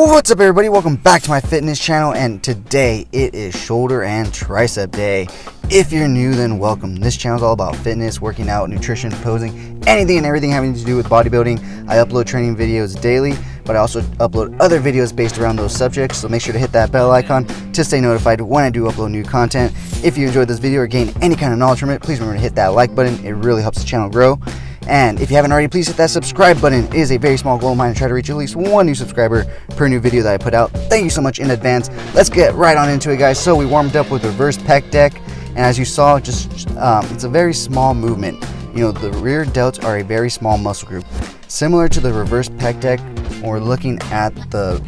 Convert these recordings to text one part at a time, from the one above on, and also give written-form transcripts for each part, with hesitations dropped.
What's up, everybody? Welcome back to my fitness channel, and today it is shoulder and tricep day. If you're new, then welcome. This channel is all about fitness, working out, nutrition, posing, anything and everything having to do with bodybuilding. I upload training videos daily, but I also upload other videos based around those subjects, so make sure to hit that bell icon to stay notified when I do upload new content. If you enjoyed this video or gained any kind of knowledge from it, please remember to hit that like button. It really helps the channel grow. And if you haven't already, please hit that subscribe button. It is a very small goal of mine to try to reach at least one new subscriber per new video that I put out. Thank you so much in advance. Let's get right on into it, guys. So we warmed up with reverse pec deck, and as you saw, it's a very small movement. You know, the rear delts are a very small muscle group. Similar to the reverse pec deck, when we're looking at the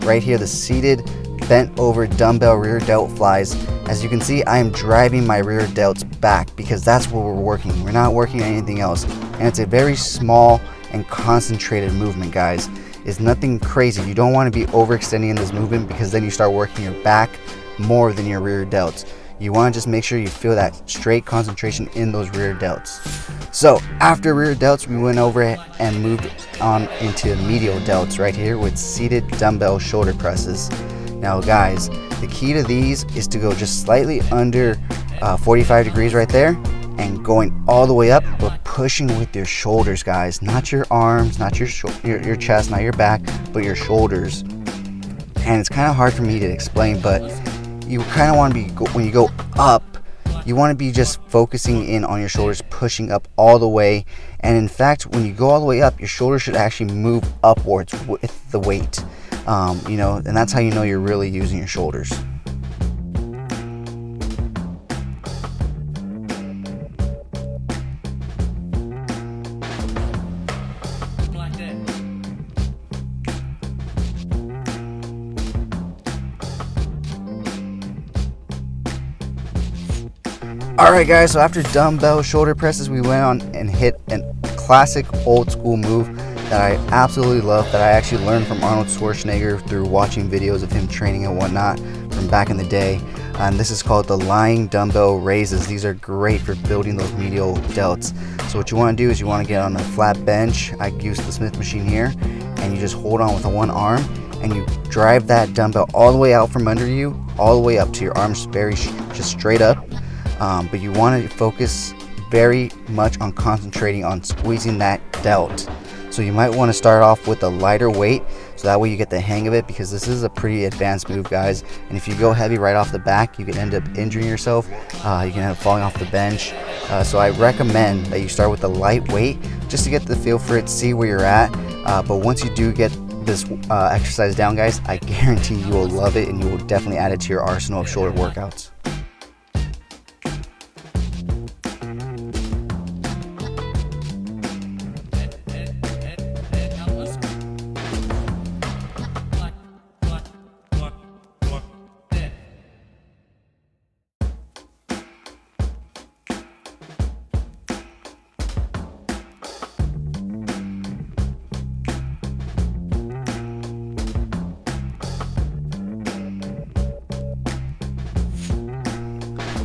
right here, the seated bent over dumbbell rear delt flies. As you can see, I am driving my rear delts back because that's what we're working. We're not working on anything else. And it's a very small and concentrated movement, guys. It's nothing crazy. You don't want to be overextending in this movement because then you start working your back more than your rear delts. You want to just make sure you feel that straight concentration in those rear delts. So after rear delts, we went over and moved on into medial delts right here with seated dumbbell shoulder presses. Now guys, the key to these is to go just slightly under 45 degrees right there and going all the way up, but pushing with your shoulders, guys. Not your arms, not your chest, not your back, but your shoulders. And it's kind of hard for me to explain, but you kind of want to be, when you go up, you want to be just focusing in on your shoulders, pushing up all the way. And in fact, when you go all the way up, your shoulders should actually move upwards with the weight. You know, and that's how you know you're really using your shoulders. Alright guys, so after dumbbell shoulder presses, we went on and hit a classic old school move that I absolutely love, that I actually learned from Arnold Schwarzenegger through watching videos of him training and whatnot from back in the day. And this is called the lying dumbbell raises. These are great for building those medial delts. So what you want to do is you want to get on a flat bench. I use the Smith machine here, and you just hold on with one arm and you drive that dumbbell all the way out from under you, all the way up to your arms, just straight up. But you want to focus very much on concentrating on squeezing that delt. So you might want to start off with a lighter weight, so that way you get the hang of it, because this is a pretty advanced move, guys. And if you go heavy right off the back, you can end up injuring yourself. You can end up falling off the bench. So I recommend that you start with a light weight just to get the feel for it, see where you're at. But once you do get this exercise down, guys, I guarantee you will love it, and you will definitely add it to your arsenal of shoulder workouts.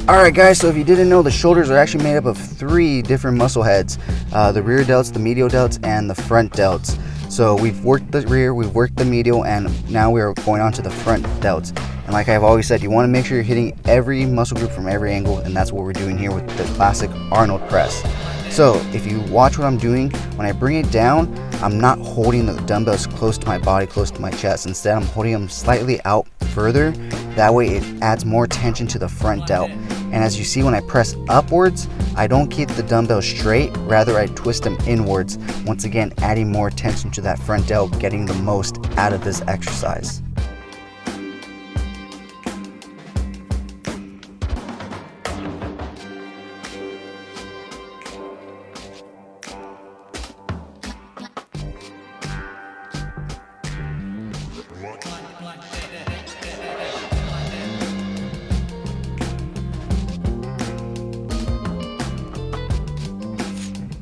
Alright guys, so if you didn't know, the shoulders are actually made up of 3 different muscle heads. The rear delts, the medial delts, and the front delts. So we've worked the rear, we've worked the medial, and now we're going on to the front delts. And like I've always said, you want to make sure you're hitting every muscle group from every angle, and that's what we're doing here with the classic Arnold Press. So if you watch what I'm doing, when I bring it down, I'm not holding the dumbbells close to my body, close to my chest. Instead, I'm holding them slightly out further. That way it adds more tension to the front delt. And as you see, when I press upwards, I don't keep the dumbbell straight, rather I twist them inwards. Once again, adding more tension to that front delt, getting the most out of this exercise.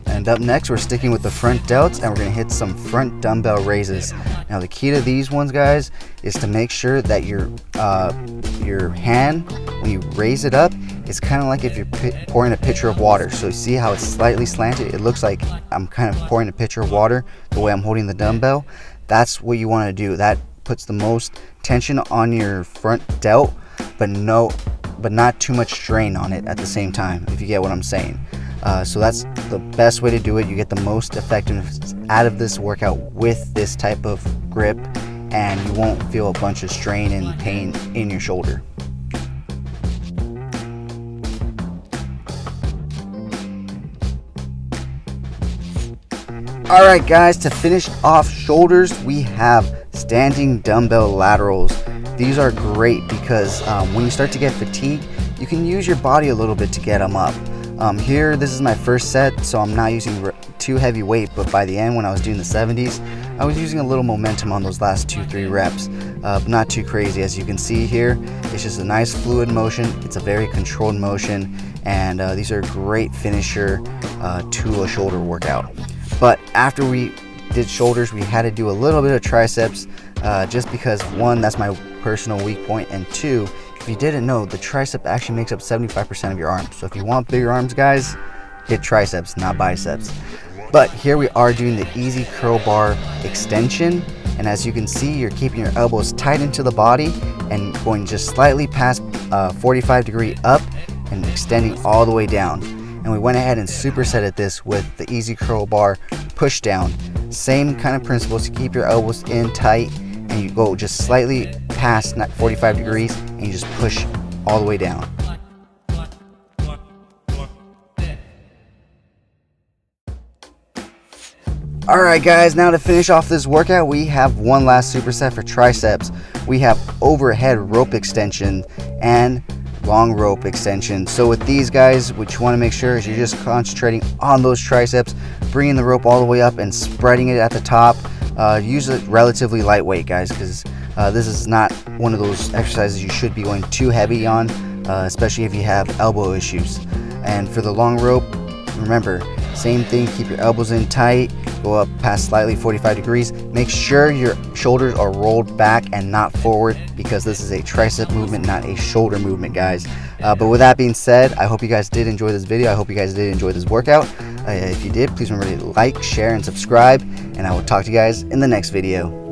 And up next, we're sticking with the front delts, and we're going to hit some front dumbbell raises. Now the key to these ones, guys, is to make sure that your hand, when you raise it up, it's kind of like if you're pouring a pitcher of water. So you see how it's slightly slanted? It looks like I'm kind of pouring a pitcher of water the way I'm holding the dumbbell. That's what you want to do. That puts the most tension on your front delt, but not too much strain on it at the same time, if you get what I'm saying. So that's the best way to do it. You get the most effectiveness out of this workout with this type of grip, and you won't feel a bunch of strain and pain in your shoulder. Alright guys, to finish off shoulders, we have standing dumbbell laterals. These are great because when you start to get fatigued, you can use your body a little bit to get them up. Here, this is my first set, so I'm not using too heavy weight, but by the end, when I was doing the 70s, I was using a little momentum on those last 2-3 reps, but not too crazy. As you can see here, it's just a nice fluid motion. It's a very controlled motion, and these are a great finisher to a shoulder workout. But after we did shoulders, we had to do a little bit of triceps, just because one, that's my personal weak point, and two, if you didn't know, the tricep actually makes up 75% of your arms. So if you want bigger arms, guys, hit triceps, not biceps. But here we are doing the easy curl bar extension, and as you can see, you're keeping your elbows tight into the body and going just slightly past 45-degree up and extending all the way down. And we went ahead and supersetted this with the easy curl bar push down. Same kind of principles. You keep your elbows in tight and you go just slightly past 45 degrees and you just push all the way down. Alright guys, now to finish off this workout, we have one last superset for triceps. We have overhead rope extension and long rope extension. So with these guys, what you want to make sure is you're just concentrating on those triceps, bringing the rope all the way up and spreading it at the top. Use it relatively lightweight, guys, because this is not one of those exercises you should be going too heavy on, especially if you have elbow issues. And for the long rope, remember, same thing, keep your elbows in tight, go up past slightly 45 degrees. Make sure your shoulders are rolled back and not forward, because this is a tricep movement, not a shoulder movement, guys. But with that being said, I hope you guys did enjoy this video. I hope you guys did enjoy this workout. If you did, please remember to like, share, and subscribe, and I will talk to you guys in the next video.